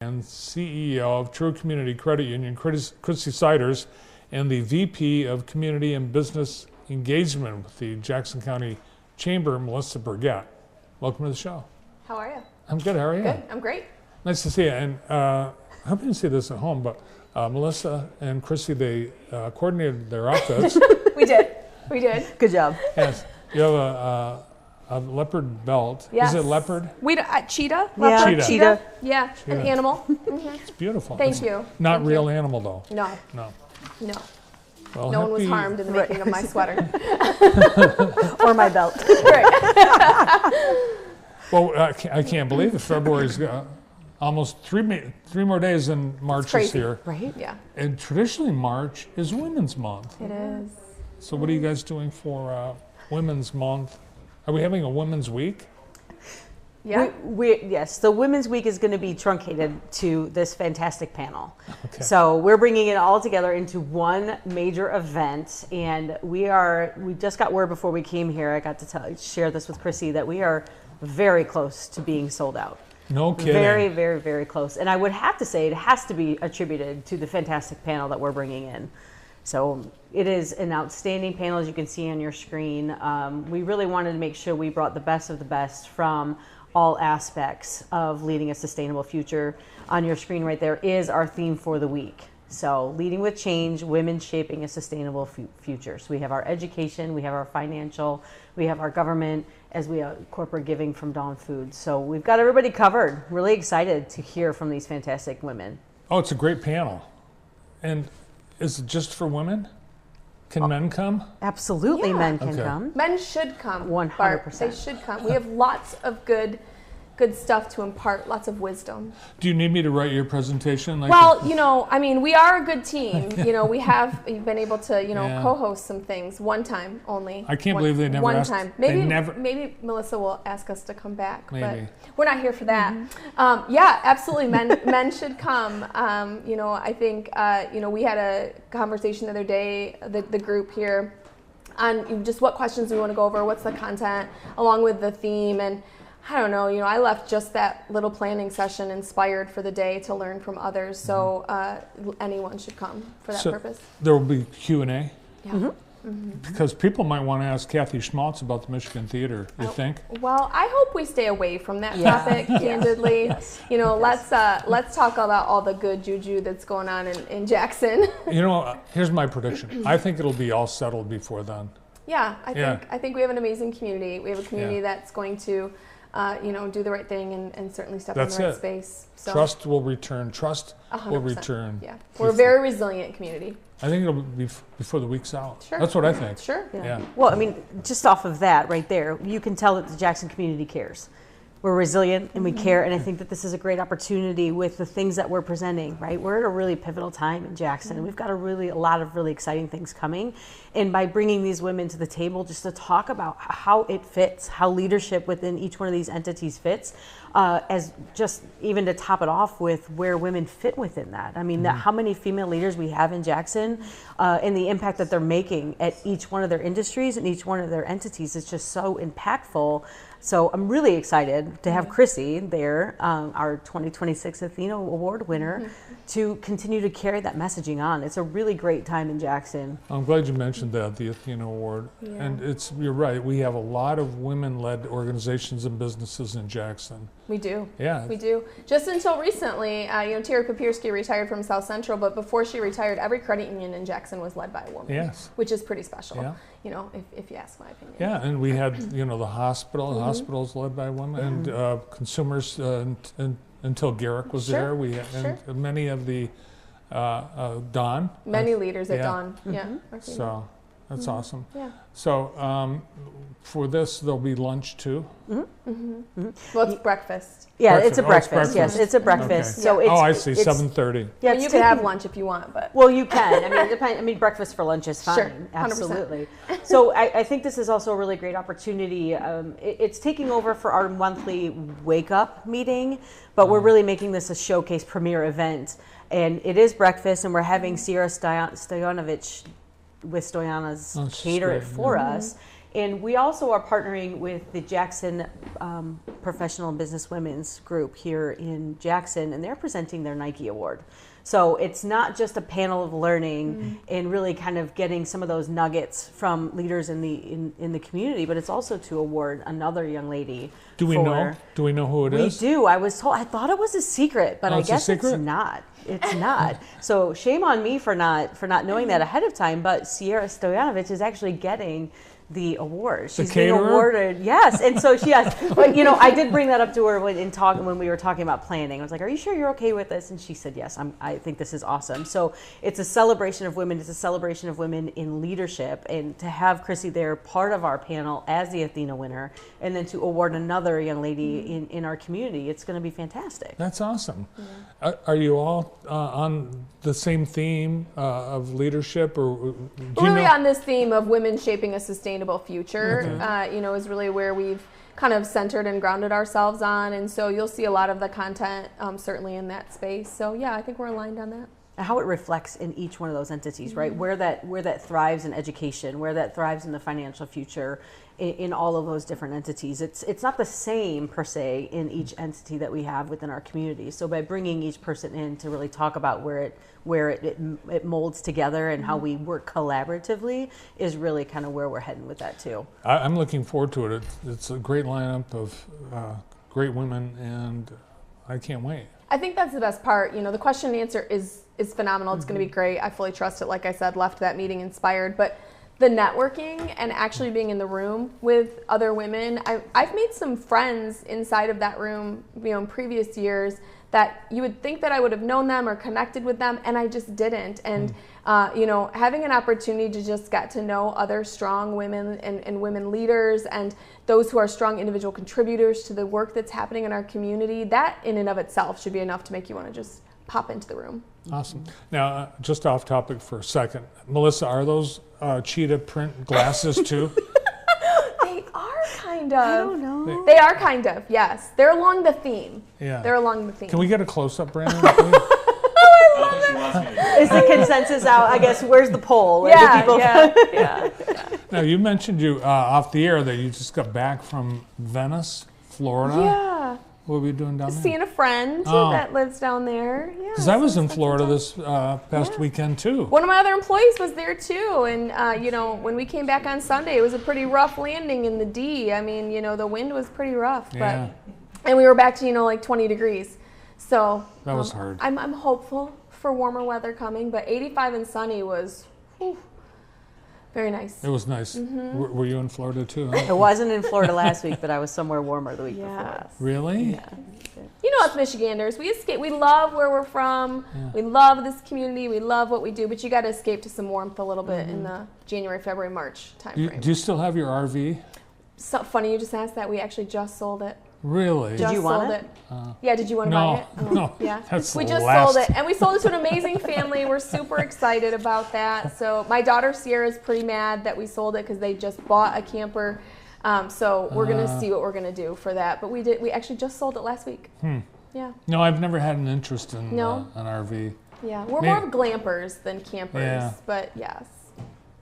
And CEO of True Community Credit Union, Christy Siders, and the VP of Community and Business Engagement with the Jackson County Chamber, Melissa Burgett. Welcome to the show. How are you? I'm good, how are you? Good, I'm great. Nice to see you. And I hope you can see this at home, but Melissa and Christy, they coordinated their outfits. We did. Good job. Yes. You have a leopard belt. Yes. Is it leopard? Cheetah? Yeah, Leopard? Cheetah. Yeah, Cheetah. an animal. It's beautiful. Thank It's you. Not Thank real you. animal, though. No, No. no. Well, No one was happy- harmed in the making of my sweater. Or my belt. Well, I can't believe it. February's almost three more days than March is crazy. here. Right? Yeah, And traditionally March is Women's Month. it is. So what are you guys doing for Women's Month? Are we having a Women's Week? Yeah. Yes, the Women's Week is going to be truncated to this fantastic panel. Okay. So we're bringing it all together into one major event, and we just got word before we came here. I got to share this with Chrissy that we are very close to being sold out. No kidding. Very, very, very close. And I would have to say it has to be attributed to the fantastic panel that we're bringing in. So it is an outstanding panel, as you can see on your screen. We really wanted to make sure we brought the best of the best from all aspects of leading a sustainable future. On your screen right there is our theme for the week. So leading with change, women shaping a sustainable future. So we have our education, we have our financial, we have our government, as we have corporate giving from Dawn Foods. So we've got everybody covered. Really excited to hear from these fantastic women. Oh, it's a great panel. And is it just for women? Can men come? Absolutely, Yeah. men can Okay. come. Men should come. 100%. Bart. They should come. We have lots of good stuff to impart, lots of wisdom. Do you need me to write your presentation? Well, I mean, we are a good team. We've been able to, Yeah. co-host some things one time only. I can't believe they never one asked- time. they Maybe never- maybe Melissa will ask us to come back. Maybe. But we're not here for that. Yeah, absolutely. Men should come. I think we had a conversation the other day, the group here, on just what questions we want to go over, what's the content, along with the theme. And I don't know, I left just that little planning session inspired for the day to learn from others. So anyone should come for that So purpose. there will be Q&A? Yeah. Because people might want to ask Kathy Schmaltz about the Michigan Theater, you think? Well, I hope we stay away from that Yeah. topic, candidly. Yes. Let's talk about all the good juju that's going on in Jackson. Here's my prediction. I think it'll be all settled before then. Yeah, Yeah. I think we have an amazing community. We have a community Yeah. that's going to do the right thing and certainly step That's in the right it. space. So Trust will return. Trust 100%. will return. Yeah, we're a very resilient community. I think it'll be before the week's out. Sure. That's what I think. Sure. Yeah. Well, I mean, just off of that right there, you can tell that the Jackson community cares. We're resilient and we care, and I think that this is a great opportunity with the things that we're presenting, right? We're at a really pivotal time in Jackson. We've got a lot of really exciting things coming, and by bringing these women to the table just to talk about how it fits, how leadership within each one of these entities fits, as just even to top it off with where women fit within that. I mean, how many female leaders we have in Jackson and the impact that they're making at each one of their industries and each one of their entities is just so impactful. So I'm really excited to have Chrissy there, our 2026 Athena Award winner, to continue to carry that messaging on. It's a really great time in Jackson. I'm glad you mentioned that, the Athena Award. Yeah. And you're right, we have a lot of women-led organizations and businesses in Jackson. We do. Yeah. We do. Just until recently, Terry Papierski retired from South Central, but before she retired, every credit union in Jackson was led by a woman. Yes. Which is pretty special. Yeah. If you ask my opinion. Yeah, and we had, the hospital. The hospital's led by women, and consumers until Garrick was Sure, there. We had, and many of the Dawn. Many leaders at Yeah. Dawn. Yeah. are female. So that's awesome. Yeah. So for this, there'll be lunch too. Well, it's breakfast. Yeah, Breakfast. it's a Oh, it's breakfast. Yes, breakfast. it's a breakfast. Okay. So it's, I see. it's- 7:30. Yeah, I it's mean, you can have taking- lunch if you want, but Well, you can. I mean, it depends. I mean, breakfast for lunch is fine. Sure, 100%. Absolutely. So I think this is also a really great opportunity. It's taking over for our monthly wake up meeting, but we're really making this a showcase premiere event. And it is breakfast, and we're having Sierra Stoyanovich with Stoyana's Oh, she's cater it great, for us. And we also are partnering with the Jackson Professional and Business Women's Group here in Jackson, and they're presenting their Nike Award. So it's not just a panel of learning and really kind of getting some of those nuggets from leaders in the community, but it's also to award another young lady. Do we know? Do we know who it is? We do. I was told. I thought it was a secret, but I It's a guess it's secret? not. It's not. So shame on me for not knowing that ahead of time. But Sierra Stoyanovich is actually getting the award. She's being caterer? awarded. Yes, and so she has. But I did bring that up to her when we were talking about planning. I was like, "Are you sure you're okay with this?" And she said, "Yes, I think this is awesome." So it's a celebration of women. It's a celebration of women in leadership, and to have Chrissy there, part of our panel as the Athena winner, and then to award another young lady in our community, it's going to be fantastic. That's awesome. Are you all on the same theme of leadership, or do you Really know? on this theme of women shaping a sustainable future, is really where we've kind of centered and grounded ourselves on. And so you'll see a lot of the content certainly in that space. So yeah, I think we're aligned on that. How it reflects in each one of those entities, right? Where that thrives in education, where that thrives in the financial future, in all of those different entities. It's not the same per se in each entity that we have within our community. So by bringing each person in to really talk about where it molds together and how we work collaboratively is really kind of where we're heading with that too. I'm looking forward to it. It's a great lineup of great women, and I can't wait. I think that's the best part. The question and answer is phenomenal. It's going to be great. I fully trust it. Like I said, left that meeting inspired. But the networking and actually being in the room with other women, I've made some friends inside of that room, in previous years that you would think that I would have known them or connected with them, and I just didn't. And having an opportunity to just get to know other strong women and women leaders and those who are strong individual contributors to the work that's happening in our community, that in and of itself should be enough to make you want to just pop into the room. Awesome. Now, just off topic for a second, Melissa, are those cheetah print glasses too? They are kind of. I don't know. They are kind of, yes. They're along the theme. Yeah. They're along the theme. Can we get a close-up, Brandon? please? Is the consensus out? I guess where's the poll? Where do people- yeah. Now, you mentioned off the air that you just got back from Venice, Florida. Yeah. What were we doing down there? Seeing a friend Oh. that lives down there. Yeah. Because I was in so Florida that's this past weekend too. One of my other employees was there too, and when we came back on Sunday, it was a pretty rough landing in the D. I mean, the wind was pretty rough, Yeah. and we were back to like 20 degrees. So That was hard. I'm hopeful for warmer weather coming, but 85 and sunny was very nice. It was nice. Were you in Florida too? Huh? I wasn't in Florida last week, but I was somewhere warmer the week before. Really? Yeah. Us Michiganders, we escape. We love where we're from. Yeah. We love this community. We love what we do, but you got to escape to some warmth a little bit in the January, February, March timeframe. Do you still have your RV? So funny you just asked that. We actually just sold it. Really? Just you want sold it? Yeah, did you want to No, buy it? Oh, no, Yeah. that's we the just last. sold it. And we sold it to an amazing family. We're super excited about that. So my daughter Sierra is pretty mad that we sold it because they just bought a camper. So we're going to see what we're going to do for that. But we actually just sold it last week. Yeah. No, I've never had an interest in No? an RV. Yeah. We're Maybe- more of glampers than campers. Yeah. But yes.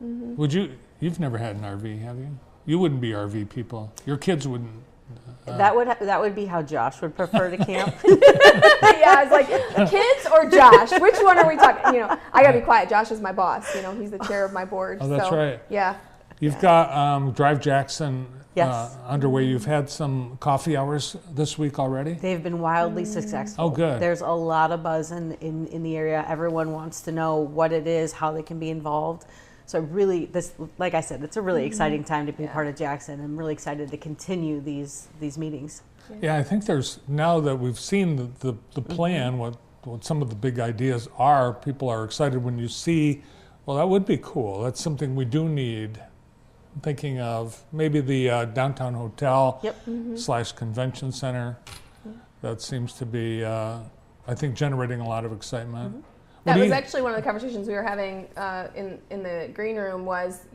Would you? You've never had an RV, have you? You wouldn't be RV people. Your kids wouldn't. That would be how Josh would prefer to camp. Yeah, it's like kids or Josh. Which one are we talking? I gotta be quiet. Josh is my boss. He's the chair of my board. Oh, that's so, right. Yeah. You've got Drive Jackson Yes. underway. You've had some coffee hours this week already. They've been wildly successful. Oh, good. There's a lot of buzz in the area. Everyone wants to know what it is, how they can be involved. So really, like I said, it's a really exciting time to be part of Jackson. I'm really excited to continue these meetings. Yeah, I think now that we've seen the plan, what some of the big ideas are, people are excited when you see, well, that would be cool. That's something we do need. I'm thinking of maybe the downtown hotel / convention center. That seems to be, I think, generating a lot of excitement. That do was you- actually one of the conversations we were having in the green room was,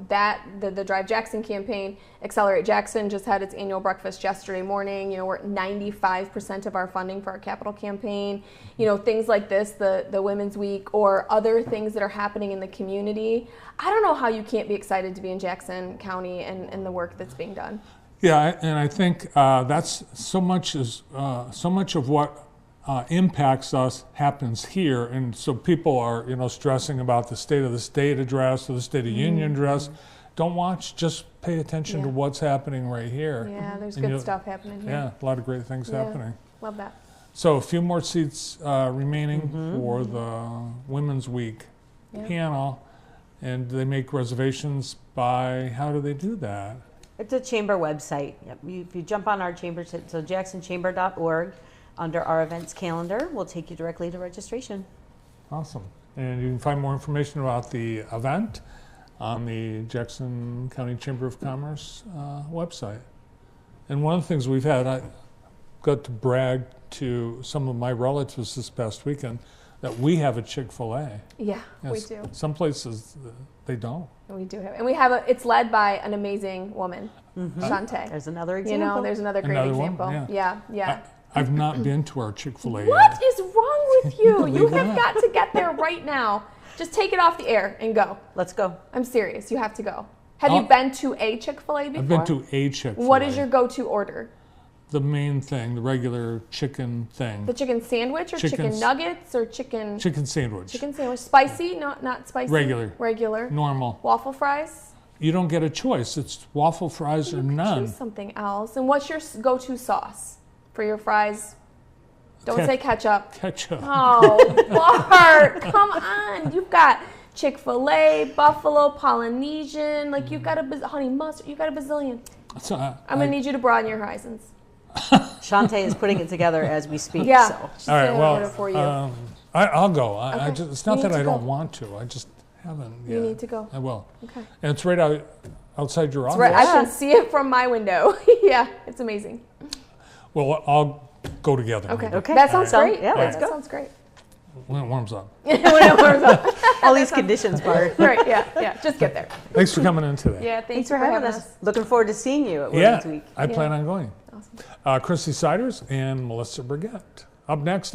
that the Drive Jackson campaign, Accelerate Jackson just had its annual breakfast yesterday morning. We're at 95% of our funding for our capital campaign. Things like this, the Women's Week, or other things that are happening in the community. I don't know how you can't be excited to be in Jackson County and the work that's being done. Yeah, and I think that's so much of what impacts us happens here, and so people are stressing about the State of the State address or the State of Union address. Don't watch, just pay attention to Yeah. what's happening right here. Yeah, there's And good stuff happening here. Yeah, a lot of great things Yeah. happening. Love that. So a few more seats remaining for the Women's Week Yeah. panel, and they make reservations by, how do they do that? It's a chamber website. Yep. If you jump on our chamber, so jacksonchamber.org, under our events calendar, we'll take you directly to registration. Awesome. And you can find more information about the event on the Jackson County Chamber of Commerce website. And one of the things we've had, I got to brag to some of my relatives this past weekend that we have a Chick-fil-A. Yeah, we Yes, do. some places they don't. We do have, and we have it's led by an amazing woman, Shantae. There's another example. There's another great Another one, example. yeah. Yeah. I've not been to our Chick-fil-A What yet. is wrong with you? You Believe have that. got to get there right now. Just take it off the air and go. Let's go. I'm serious. You have to go. Have Oh. you been to a Chick-fil-A before? I've been to a Chick-fil-A. What is your go-to order? The main thing, the regular chicken thing. The chicken sandwich or chicken Chicken- nuggets or chicken Chicken sandwich. sandwich? Spicy? Not spicy. Regular. Regular. Normal. Waffle fries? You don't get a choice. It's waffle fries or none. Choose something else. And what's your go-to sauce for your fries? Don't Ke- say ketchup. Ketchup. Oh, Bart, come on. You've got Chick-fil-A, Buffalo, Polynesian. Like, you've got honey mustard. You've got a bazillion. So, I'm going to need you to broaden your horizons. Shantae is putting it together as we speak. Yeah. So. She's all right. gonna Well, order for you. I'll go. I Okay. just, it's You not need that to I don't go. want to. I just haven't yet. You need to go. I will. Okay. And it's right outside your office. Right, I can see it from my window. Yeah, it's amazing. Well, I'll go together. Okay. Okay. That sounds All right. great. Yeah, let's that go. sounds great. When it warms up. All these conditions, Bart. Right, yeah. Just get there. Thanks for coming in today. Yeah, Thanks for having us. Looking forward to seeing you at Yeah, Women's Week. I plan on going. Awesome. Christy Siders and Melissa Brigette. Up next